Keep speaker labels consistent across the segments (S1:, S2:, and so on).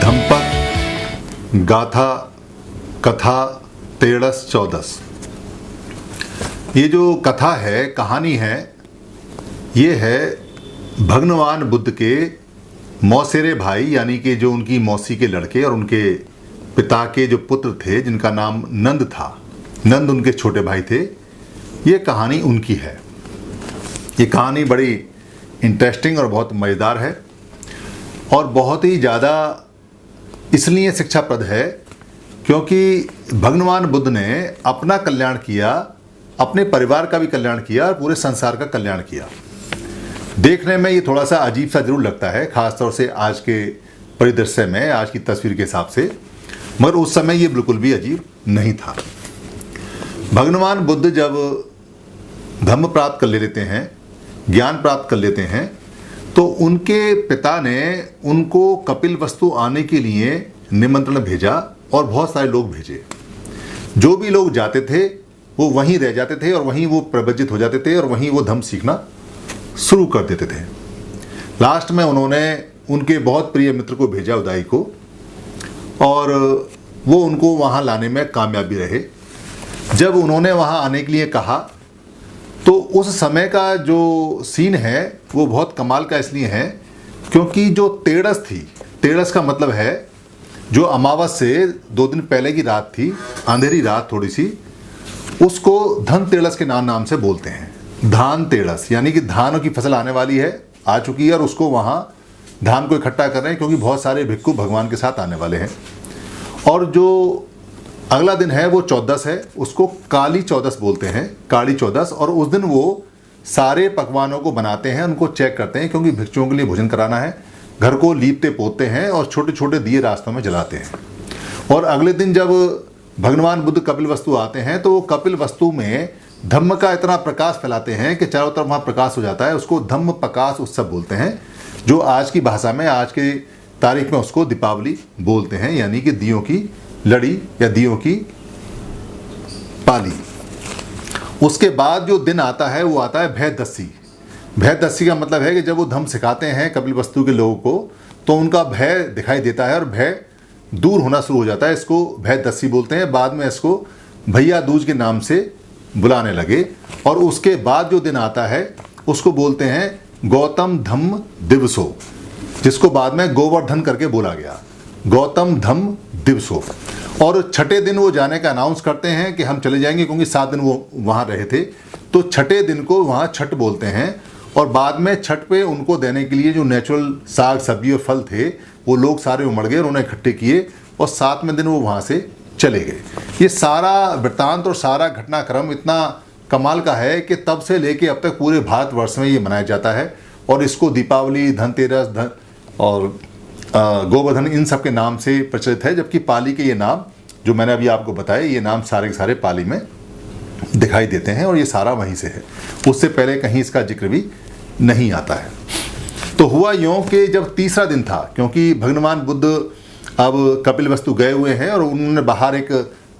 S1: धम्मपद गाथा कथा तेरस चौदस। ये जो कथा है, कहानी है, ये है भगवान बुद्ध के मौसेरे भाई यानी कि जो उनकी मौसी के लड़के और उनके पिता के जो पुत्र थे जिनका नाम नंद था, नंद उनके छोटे भाई थे। ये कहानी उनकी है। ये कहानी बड़ी इंटरेस्टिंग और बहुत मज़ेदार है और बहुत ही ज़्यादा इसलिए शिक्षाप्रद है क्योंकि भगवान बुद्ध ने अपना कल्याण किया, अपने परिवार का भी कल्याण किया और पूरे संसार का कल्याण किया। देखने में ये थोड़ा सा अजीब सा जरूर लगता है, ख़ासतौर से आज के परिदृश्य में, आज की तस्वीर के हिसाब से, मगर उस समय ये बिल्कुल भी अजीब नहीं था। भगवान बुद्ध जब धम्म प्राप्त कर लेते हैं, ज्ञान प्राप्त कर लेते हैं, तो उनके पिता ने उनको कपिलवस्तु आने के लिए निमंत्रण भेजा और बहुत सारे लोग भेजे। जो भी लोग जाते थे वो वहीं रह जाते थे और वहीं वो प्रवज्जित हो जाते थे और वहीं वो धम्म सीखना शुरू कर देते थे। लास्ट में उन्होंने उनके बहुत प्रिय मित्र को भेजा, उदाई को, और वो उनको वहाँ लाने में कामयाब भी रहे। जब उन्होंने वहाँ आने के लिए कहा तो उस समय का जो सीन है वो बहुत कमाल का इसलिए है क्योंकि जो तेरस थी, तेरस का मतलब है जो अमावस से 2 दिन पहले की रात थी, अंधेरी रात थोड़ी सी, उसको धनतेरस के नाम से बोलते हैं। धान तेरस यानी कि धान की फसल आने वाली है, आ चुकी है और उसको वहाँ धान को इकट्ठा कर रहे हैं क्योंकि बहुत सारे भिक्षु भगवान के साथ आने वाले हैं। और जो अगला दिन है वो चौदस है, उसको काली चौदस बोलते हैं, काली चौदस। और उस दिन वो सारे पकवानों को बनाते हैं, उनको चेक करते हैं क्योंकि भिक्षुओं के लिए भोजन कराना है, घर को लीपते पोतते हैं और छोटे छोटे दिए रास्तों में जलाते हैं। और अगले दिन जब भगवान बुद्ध कपिलवस्तु आते हैं तो वो कपिलवस्तु में धम्म का इतना प्रकाश फैलाते हैं कि चारों तरफ वहाँ प्रकाश हो जाता है। उसको धम्म प्रकाश उत्सव बोलते हैं, जो आज की भाषा में, आज के तारीख में उसको दीपावली बोलते हैं, यानी कि दियों की लड़ी या दियों की पाली। उसके बाद जो दिन आता है वो आता है भयदस्सी। भयदस्सी का मतलब है कि जब वो धम्म सिखाते हैं कपिलवस्तु के लोगों को तो उनका भय दिखाई देता है और भय दूर होना शुरू हो जाता है। इसको भयदस्सी बोलते हैं। बाद में इसको भैया दूज के नाम से बुलाने लगे। और उसके बाद जो दिन आता है उसको बोलते हैं गौतम धम्म दिवसो, जिसको बाद में गोवर्धन करके बोला गया, गौतम धम्म दिवसो। और छठे दिन वो जाने का अनाउंस करते हैं कि हम चले जाएंगे क्योंकि 7 दिन वो वहाँ रहे थे, तो छठे दिन को वहाँ छठ बोलते हैं। और बाद में छठ पे उनको देने के लिए जो नेचुरल साग सब्जी और फल थे वो लोग सारे उमड़ गए और उन्हें इकट्ठे किए और 7वें दिन वो वहाँ से चले गए। ये सारा वृत्तांत और सारा घटनाक्रम इतना कमाल का है कि तब से लेके अब तक पूरे भारतवर्ष में ये मनाया जाता है और इसको दीपावली, धनतेरस और गोवर्धन इन सब के नाम से प्रचलित है। जबकि पाली के ये नाम जो मैंने अभी आपको बताए, ये नाम सारे के सारे पाली में दिखाई देते हैं और ये सारा वहीं से है, उससे पहले कहीं इसका जिक्र भी नहीं आता है। तो हुआ यूँ कि जब तीसरा दिन था, क्योंकि भगवान बुद्ध अब कपिलवस्तु गए हुए हैं और उन्होंने बाहर एक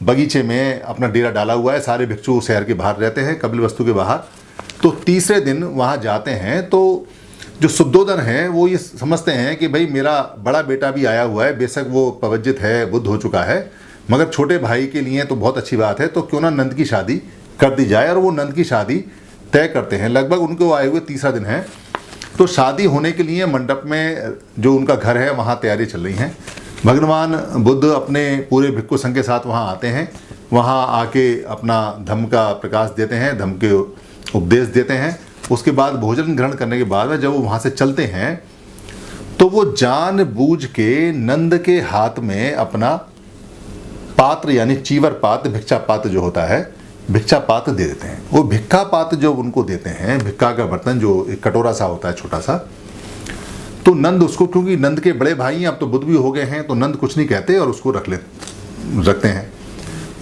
S1: बगीचे में अपना डेरा डाला हुआ है, सारे भिक्षु शहर के बाहर रहते हैं कपिलवस्तु के बाहर। तो तीसरे दिन वहाँ जाते हैं तो जो शुद्धोधन हैं वो ये समझते हैं कि भाई मेरा बड़ा बेटा भी आया हुआ है, बेशक वो प्रवज्जित है, बुद्ध हो चुका है, मगर छोटे भाई के लिए तो बहुत अच्छी बात है, तो क्यों ना नंद की शादी कर दी जाए। और वो नंद की शादी तय करते हैं। लगभग उनको आए हुए तीसरा दिन है, तो शादी होने के लिए मंडप में जो उनका घर है वहाँ तैयारी चल रही हैं। भगवान बुद्ध अपने पूरे भिक्षु संघ के साथ वहाँ आते हैं, वहाँ आके अपना धम्म का प्रकाश देते हैं, धम्म के उपदेश देते हैं। उसके बाद भोजन ग्रहण करने के बाद में जब वो वहाँ से चलते हैं तो वो जानबूझ के नंद के हाथ में अपना पात्र यानी चीवर पात्र, भिक्षा पात्र जो होता है, भिक्षा पात्र दे देते हैं। वो भिक्खा पात्र जो उनको देते हैं, भिक्खा का बर्तन जो एक कटोरा सा होता है छोटा सा, तो नंद उसको, क्योंकि नंद के बड़े भाई हैं, अब तो बुद्ध भी हो गए हैं, तो नंद कुछ नहीं कहते और उसको रखते हैं।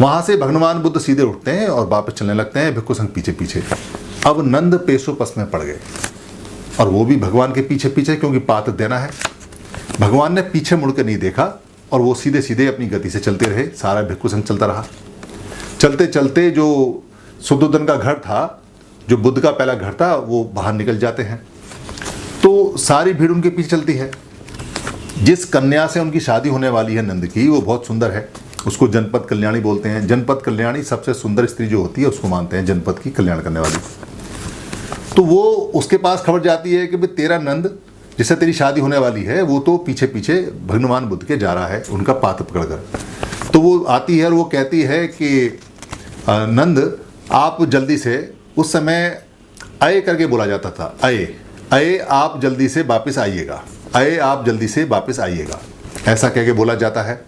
S1: वहाँ से भगवान बुद्ध सीधे उठते हैं और वापस चलने लगते हैं, भिक्षु संघ पीछे पीछे। अब नंद पेशोपस में पड़ गए और वो भी भगवान के पीछे पीछे, क्योंकि पात्र देना है। भगवान ने पीछे मुड़ के नहीं देखा और वो सीधे सीधे अपनी गति से चलते रहे। सारा भिक्षु संघ चलता रहा। चलते चलते जो शुद्धोधन का घर था, जो बुद्ध का पहला घर था, वो बाहर निकल जाते हैं। तो सारी भीड़ उनके पीछे चलती है। जिस कन्या से उनकी शादी होने वाली है नंद की, वो बहुत सुंदर है, उसको जनपद कल्याणी बोलते हैं। जनपद कल्याणी सबसे सुंदर स्त्री जो होती है उसको मानते हैं जनपद की कल्याण करने वाली। तो वो उसके पास खबर जाती है कि भाई तेरा नंद जिससे तेरी शादी होने वाली है वो तो पीछे पीछे भगवान बुद्ध के जा रहा है उनका पात्र पकड़कर। तो वो आती है और वो कहती है कि नंद आप जल्दी से, उस समय अये करके बोला जाता था, अये आप जल्दी से वापस आइएगा, अये आप जल्दी से वापस आइएगा, ऐसा कह के बोला जाता है।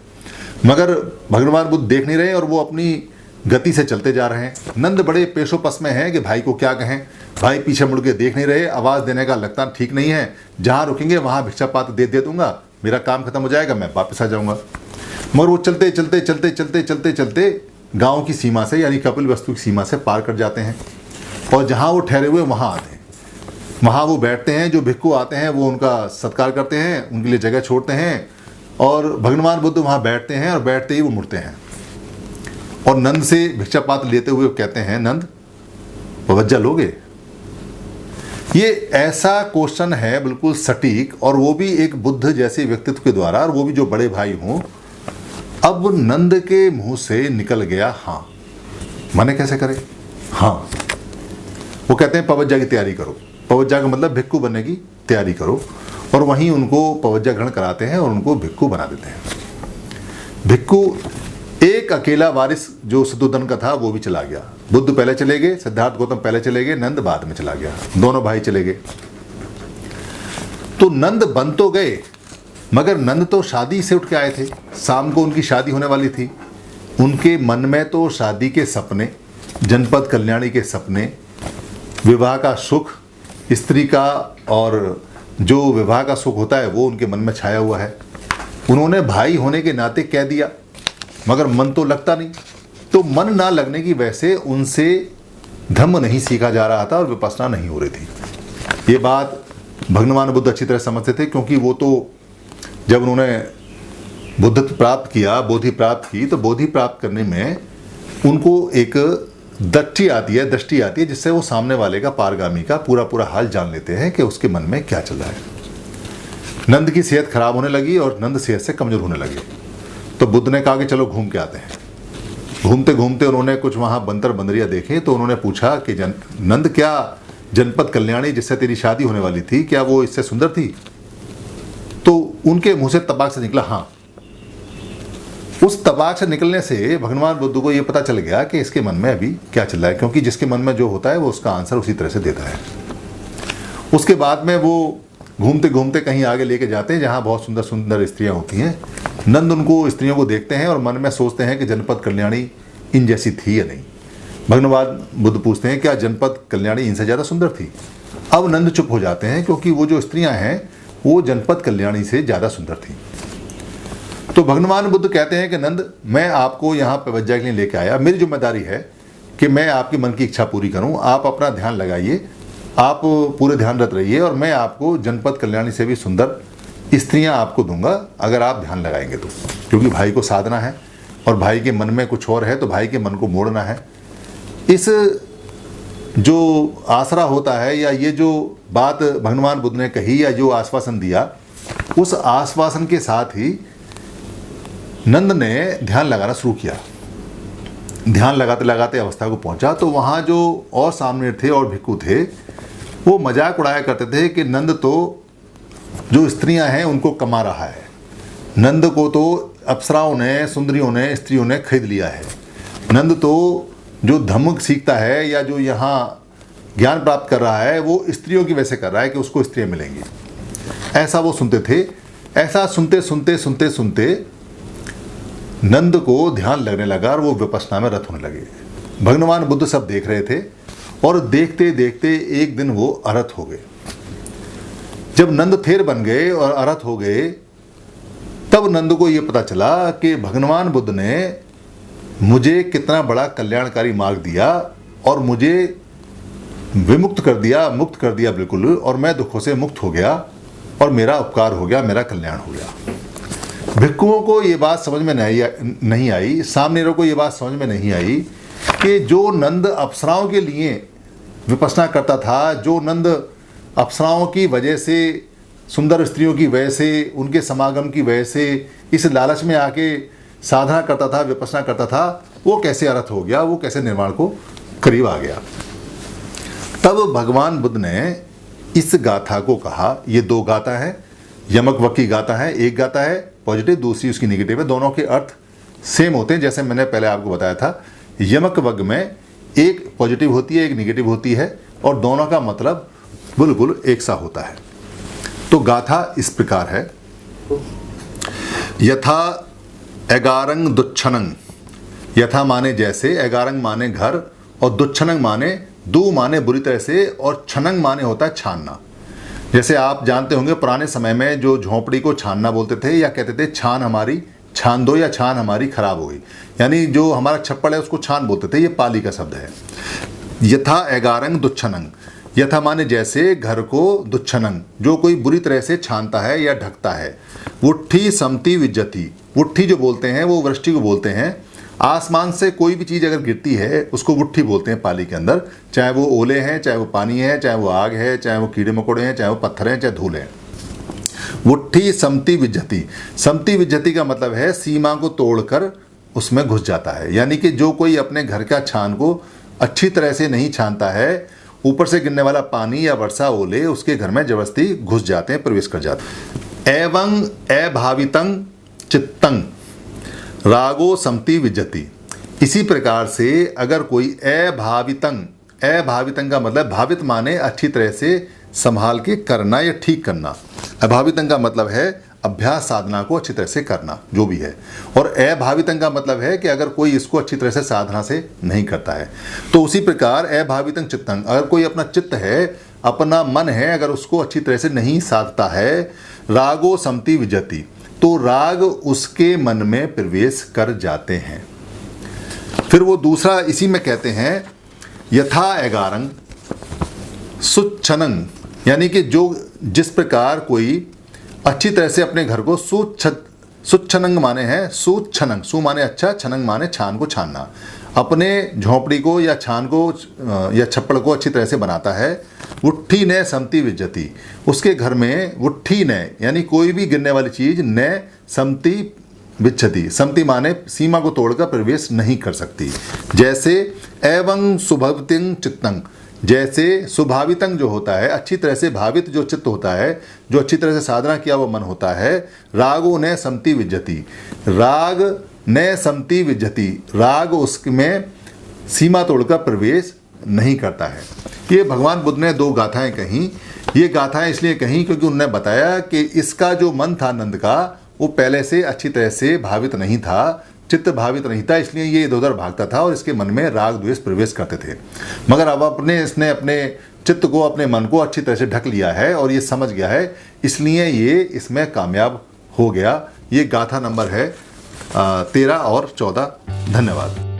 S1: मगर भगवान बुद्ध देख नहीं रहे और वो अपनी गति से चलते जा रहे हैं। नंद बड़े पेशोपस में हैं कि भाई को क्या कहें। भाई पीछे मुड़ के देख नहीं रहे, आवाज़ देने का लगता ठीक नहीं है, जहाँ रुकेंगे वहाँ भिक्षा पात्र दे दूंगा, मेरा काम खत्म हो जाएगा, मैं वापस आ जाऊँगा। मगर वो चलते चलते चलते चलते चलते चलते गाँव की सीमा से यानी कपिलवस्तु की सीमा से पार कर जाते हैं और जहाँ वो ठहरे हुए वहाँ आते हैं। वहाँ वो बैठते हैं, जो भिक्खु आते हैं वो उनका सत्कार करते हैं, उनके लिए जगह छोड़ते हैं और भगवान बुद्ध वहाँ बैठते हैं और बैठते ही वो मुड़ते हैं और नंद से भिक्षा पात्र लेते हुए कहते हैं, नंद पवज्जा लोगे? ये ऐसा क्वेश्चन है बिल्कुल सटीक, और वो भी एक बुद्ध जैसे व्यक्तित्व के द्वारा, और वो भी जो बड़े भाई हों। अब नंद के मुंह से निकल गया हाँ। माने कैसे करे? हाँ। वो कहते हैं पवज्जा की तैयारी करो। पवज्जा का मतलब भिक्खु बनने की तैयारी करो, और वहीं उनको पवज्जा ग्रहण कराते हैं और उनको भिक्खु बना देते हैं। भिक्खु एक अकेला वारिस जो शत्रुघ्न का था वो भी चला गया। बुद्ध पहले चले गए, सिद्धार्थ गौतम पहले चले गए, नंद बाद में चला गया, दोनों भाई चले गए। तो नंद बन तो गए, मगर नंद तो शादी से उठ के आए थे, शाम को उनकी शादी होने वाली थी। उनके मन में तो शादी के सपने, जनपद कल्याणी के सपने, विवाह का सुख, स्त्री का, और जो विवाह का सुख होता है वो उनके मन में छाया हुआ है। उन्होंने भाई होने के नाते कह दिया, मगर मन तो लगता नहीं। तो मन ना लगने की वजह से उनसे धम्म नहीं सीखा जा रहा था और विपश्यना नहीं हो रही थी। ये बात भगवान बुद्ध अच्छी तरह समझते थे, क्योंकि वो तो जब उन्होंने बुद्धत्व प्राप्त किया, बोधि प्राप्त की, तो बोधि प्राप्त करने में उनको एक दृष्टि आती है जिससे वो सामने वाले का, पारगामी का पूरा हाल जान लेते हैं कि उसके मन में क्या चल रहा है। नंद की सेहत खराब होने लगी और नंद सेहत से कमजोर होने लगे। तो बुद्ध ने कहा कि चलो घूम के आते हैं। घूमते घूमते उन्होंने कुछ वहाँ बंदर बंदरियाँ देखे, तो उन्होंने पूछा कि नंद क्या जनपद कल्याणी जिससे तेरी शादी होने वाली थी, क्या वो इससे सुंदर थी? तो उनके मुंह से तबाक से निकला हाँ। उस तबाक से निकलने से भगवान बुद्ध को ये पता चल गया कि इसके मन में अभी क्या चल रहा है, क्योंकि जिसके मन में जो होता है वो उसका आंसर उसी तरह से देता है। उसके बाद में वो घूमते घूमते कहीं आगे लेके जाते हैं जहाँ बहुत सुंदर सुंदर स्त्रियाँ होती हैं। नंद उनको स्त्रियों को देखते हैं और मन में सोचते हैं कि जनपद कल्याणी इन जैसी थी या नहीं। भगवान बुद्ध पूछते हैं क्या जनपद कल्याणी इनसे ज़्यादा सुंदर थी? अब नंद चुप हो जाते हैं, क्योंकि वो जो स्त्रियाँ हैं वो जनपद कल्याणी से ज़्यादा सुंदर थी। तो भगवान बुद्ध कहते हैं कि नंद, मैं आपको यहाँ पवज्जा के लिए लेके आया, मेरी जिम्मेदारी है कि मैं आपके मन की इच्छा पूरी करूँ। आप अपना ध्यान लगाइए, आप पूरे ध्यानरत रहिए, और मैं आपको जनपद कल्याणी से भी सुंदर स्त्रियाँ आपको दूंगा अगर आप ध्यान लगाएंगे तो। क्योंकि भाई को साधना है और भाई के मन में कुछ और है, तो भाई के मन को मोड़ना है। इस जो आसरा होता है या ये जो बात भगवान बुद्ध ने कही या जो आश्वासन दिया, उस आश्वासन के साथ ही नंद ने ध्यान लगाना शुरू किया। ध्यान लगाते लगाते अवस्था को पहुंचा तो वहाँ जो और सामने थे और भिक्खु थे वो मजाक उड़ाया करते थे कि नंद तो जो स्त्रियां हैं उनको कमा रहा है, नंद को तो अप्सराओं ने, सुंदरियों ने, स्त्रियों ने खरीद लिया है, नंद तो जो धम्म सीखता है या जो यहाँ ज्ञान प्राप्त कर रहा है वो स्त्रियों की वजह से कर रहा है कि उसको स्त्रियाँ मिलेंगी। ऐसा वो सुनते थे। ऐसा सुनते सुनते सुनते सुनते नंद को ध्यान लगने लगा और वो विपश्यना में रत होने लगे। भगवान बुद्ध सब देख रहे थे और देखते देखते एक दिन वो अरहत हो गए। जब नंद थेर बन गए और अरहत हो गए, तब नंद को ये पता चला कि भगवान बुद्ध ने मुझे कितना बड़ा कल्याणकारी मार्ग दिया और मुझे विमुक्त कर दिया, मुक्त कर दिया बिल्कुल, और मैं दुखों से मुक्त हो गया और मेरा उपकार हो गया, मेरा कल्याण हो गया। भिक्खुओं को ये बात समझ में नहीं आई, सामनेरों को ये बात समझ में नहीं आई कि जो नंद अप्सराओं के लिए विपश्यना करता था, जो नंद अप्सराओं की वजह से सुंदर स्त्रियों की वजह से, उनके समागम की वजह से इस लालच में आके साधना करता था, विपස්සना करता था, वो कैसे अर्थ हो गया, वो कैसे निर्वाण को करीब आ गया। तब भगवान बुद्ध ने इस गाथा को कहा, ये दो गाथा है, यमक वक की गाथा है, एक गाथा है पॉजिटिव, दूसरी उसकी नेगेटिव है, दोनों के अर्थ सेम होते हैं। जैसे मैंने पहले आपको बताया था, यमक वग में एक पॉजिटिव होती है, एक नेगेटिव होती है, और दोनों का मतलब बिल्कुल एक सा होता है। तो गाथा इस प्रकार है, यथा एगारंग दुच्छनंग, यथा माने जैसे, एगारंग माने घर, और दुच्छनंग माने दू माने बुरी तरह से, और छनंग माने होता है छानना। जैसे आप जानते होंगे पुराने समय में जो झोंपड़ी को छानना बोलते थे, या कहते थे छान हमारी छान दो, या छान हमारी खराब हो गई, यानी जो हमारा छप्पड़ है उसको छान बोलते थे, ये पाली का शब्द है। यथा एगारंग दुच्छनंग, यथा माने जैसे, घर को, दुच्छनंग जो कोई बुरी तरह से छानता है या ढकता है। वुट्ठी समति विज्जति, वुट्ठी जो बोलते हैं वो वृष्टि को बोलते हैं। आसमान से कोई भी चीज़ अगर गिरती है उसको वुट्ठी बोलते हैं पाली के अंदर, चाहे वो ओले हैं, चाहे वो पानी है, चाहे वो आग है, चाहे वो कीड़े मकोड़े हैं, चाहे वो पत्थर हैं, चाहे धूल है। वुट्ठी समति विज्जति, समति विज्जति का मतलब है सीमा को तोड़कर उसमें घुस जाता है, यानी कि जो कोई अपने घर का छान को अच्छी तरह से नहीं छानता है, ऊपर से गिरने वाला पानी या वर्षा ओले उसके घर में जबरदस्ती घुस जाते हैं, प्रवेश कर जाते हैं। एवं अभावितं चित्तं रागो समति विज्जति, इसी प्रकार से अगर कोई अभावितं, अभावितं का मतलब भावित माने अच्छी तरह से संभाल के करना या ठीक करना, अभावितं का मतलब है अभ्यास साधना को अच्छी तरह से करना जो भी है, और अभावितं का मतलब है कि अगर कोई इसको अच्छी तरह से साधना से नहीं करता है। तो उसी प्रकार अभावितं चित्तं, अगर कोई अपना चित्त है, अपना मन है, अगर उसको अच्छी तरह से नहीं साधता है, रागो समति विज्जति, तो राग उसके मन में प्रवेश कर जाते हैं। फिर वो दूसरा इसी में कहते हैं यथा एगारंग सुच्छनंग, यानी कि जो जिस प्रकार कोई अच्छी तरह से अपने घर को सुच्छनंग माने हैं सुच्छनंग, सु माने अच्छा, छनंग माने छान को छानना, अपने झोंपड़ी को या छान को या छप्पड़ को अच्छी तरह से बनाता है। वुट्ठी ने समति विज्जति, उसके घर में वुट्ठी ने यानी कोई भी गिरने वाली चीज ने समति विच्छति, समति माने सीमा को तोड़कर प्रवेश नहीं कर सकती। जैसे एवं सुभवतिं चित्तं, जैसे सुभावितं जो होता है, अच्छी तरह से भावित जो चित्त होता है, जो अच्छी तरह से साधना किया वो मन होता है, रागो ने समति विज्जति, राग ने समति विज्जति, राग उसमें सीमा तोड़कर प्रवेश नहीं करता है। ये भगवान बुद्ध ने दो गाथाएं कहीं। ये गाथाएं इसलिए कहीं क्योंकि उन्होंने बताया कि इसका जो मन था नंद का, वो पहले से अच्छी तरह से भावित नहीं था, चित्त भावित नहीं था, इसलिए ये इधर उधर भागता था और इसके मन में राग द्वेष प्रवेश करते थे। मगर अब इसने अपने चित्त को, अपने मन को अच्छी तरह से ढक लिया है और ये समझ गया है, इसलिए ये इसमें कामयाब हो गया। ये गाथा नंबर है 13 और 14। धन्यवाद।